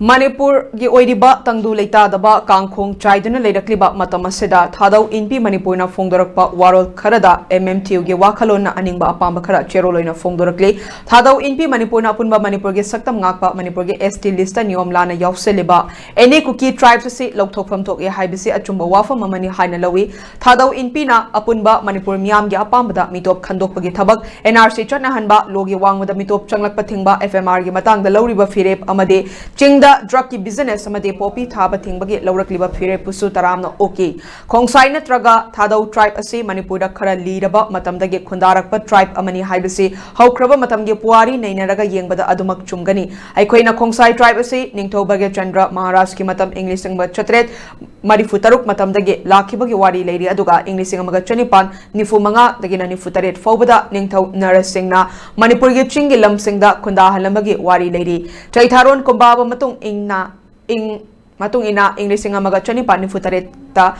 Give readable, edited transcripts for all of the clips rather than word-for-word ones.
Manipur gi oiriba tangdu leita daba kangkhong chaiduna leirakliba matamasida thadau inpi Manipur na fongdorakpa warol kharada MMTU gi wakhalon na aningba apamba khara cheroloina fongdorakli thadau inpi Manipur na punba Manipur gi saktam ngakpa Manipur gi ST list niyom lanna yaosilliba ene Kuki tribes si louthokpham thok-e haibasi achumba waphamni haina lawi thadau inpi na apunba Manipur miyam gi apambada mitop khandokpa gi thabak NRC chotna hanba logi wangmada mitop changlakpa thingba FMR gi matangda lauriba firep amade ching drug ki business amade popi thaba thingba laurakliba phire pusu taramna okay khongsai natraga thadau tribe ase Manipur da khara liraba matamda ge khundarakpa tribe amani haibase haukraba matam ge puari neinaraga yengbada adumak chumgani aikoina khongsai tribe ase ningthoba ge chandra maharaj ki matam english singba chatret marifutaruk matamda ge lakhiba ge wari leiri aduga english singa chanipan nifu manga dagina nifu taret fawbada ningthau narasingna Manipur ge chingi lamsingda khunda halambagi wari leiri chaitharon kombaba matung matung ina English singa maga chani pani futareta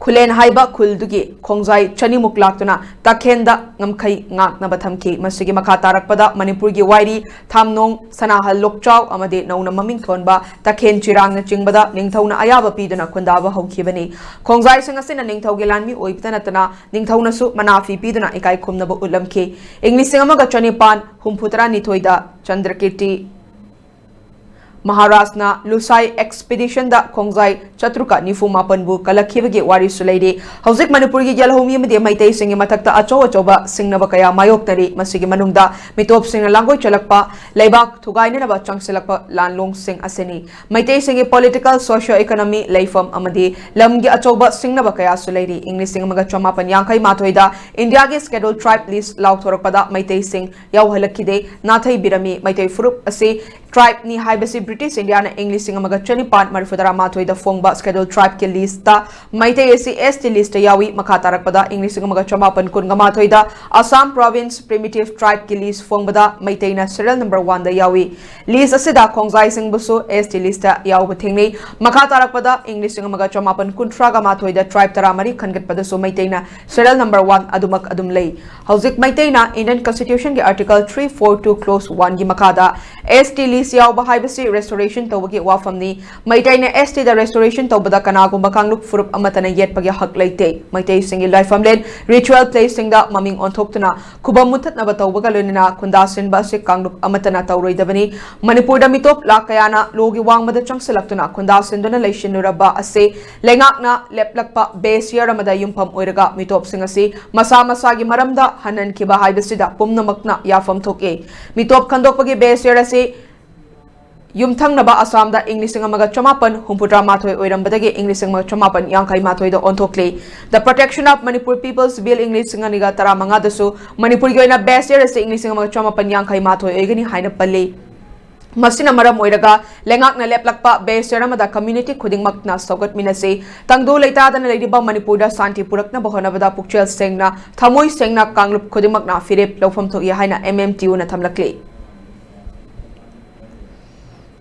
Kulen haiba kuldugi khongjai chani muklaktuna takhenda ngamkhai ngakna bathamki masigi makha tarakpada Manipur gi wairi thamnong sanahal lokchau amade nauna maming thonba takhen chirang na chingbada ningthauna ayaba piduna khundaba hokhibani khongjai singa sina ningthaugi lanmi oibtana tana ningthauna su manafi piduna ikai khumnaba ulamki English singa maga chani pan humputra nithoida chandrakirti Maharashna Lusai expedition da khongjai chatruka nifu mapanbu kalakhibagi wari sulaide hauzik Manipur gi yalhomi amade maitai singi mathakta achoba singnaba kaya mayoktari masigi manungda mitop singa langoi chalakpa leibak thugaina ba changselakpa lanlong sing aseni maitai singi political socio economy leifam amade lamgi achoba singnaba kaya sulaide English singa maga chamapan yankai mathoida India gi scheduled tribe list lauthorakpada maitai sing yauhalakide nathai birami maitai furup ase tribe ni haibasi British India na English singa maga chanipan marifudara mathoi da fongba scheduled tribe ke list ta maitai ase ST list yawi makha tarakpada English singa maga chamapan kunga mathoi da Assam province primitive tribe ke list fongbada maitai na serial number 1 da yawi list asida khongjai sing busu ST list ta yawba thingnei makha tarakpada English singa maga chamapan kuntra ga mathoi da tribe taramari khangatpada so maitai na serial number 1 adumak adum lei hauzik maitai na Indian constitution ge article 342 clause 1 gi makha da ST list yawba haibasi restoration tawagi waphamni maitai na ST da restoration tawbada kanagumba kangluk furup amatana yetpagi hak leite maitai singi laifamlen ritual placing da maming onthoktuna kubam muthatnaba tawbaga loinina khundasin ba se kangluk amatana tawroidabani Manipur da mitop lakayana logi wangmada changsilaktuna khundasin dona leishinuraba ase lengakna leplakpa base year amada yumpham oiraga mitop singasi masa masagi maramda hanan kiba haibasi da pumnamakna yafam thok-e mitop khandokpagi base year ase Yumthang naba Assam da English singa maga chamapan humputra mathoi oirambadagi English singa maga chamapan yankai mathoi da onthokle the protection of Manipur people's bill English singa niga tara manga dasu Manipur gi oina best year ase English singa maga chamapan yankai mathoi oigani haina palle masina maram oiraga lengakna leplakpa base year amada community khudingmakna sogat minase tangdo leita dana leidiba Manipur da santi purakna bahonabada pukchel sengna thamoi sengna kanglup khudingmakna firep lofam thok ya haina MMTU na thamlakle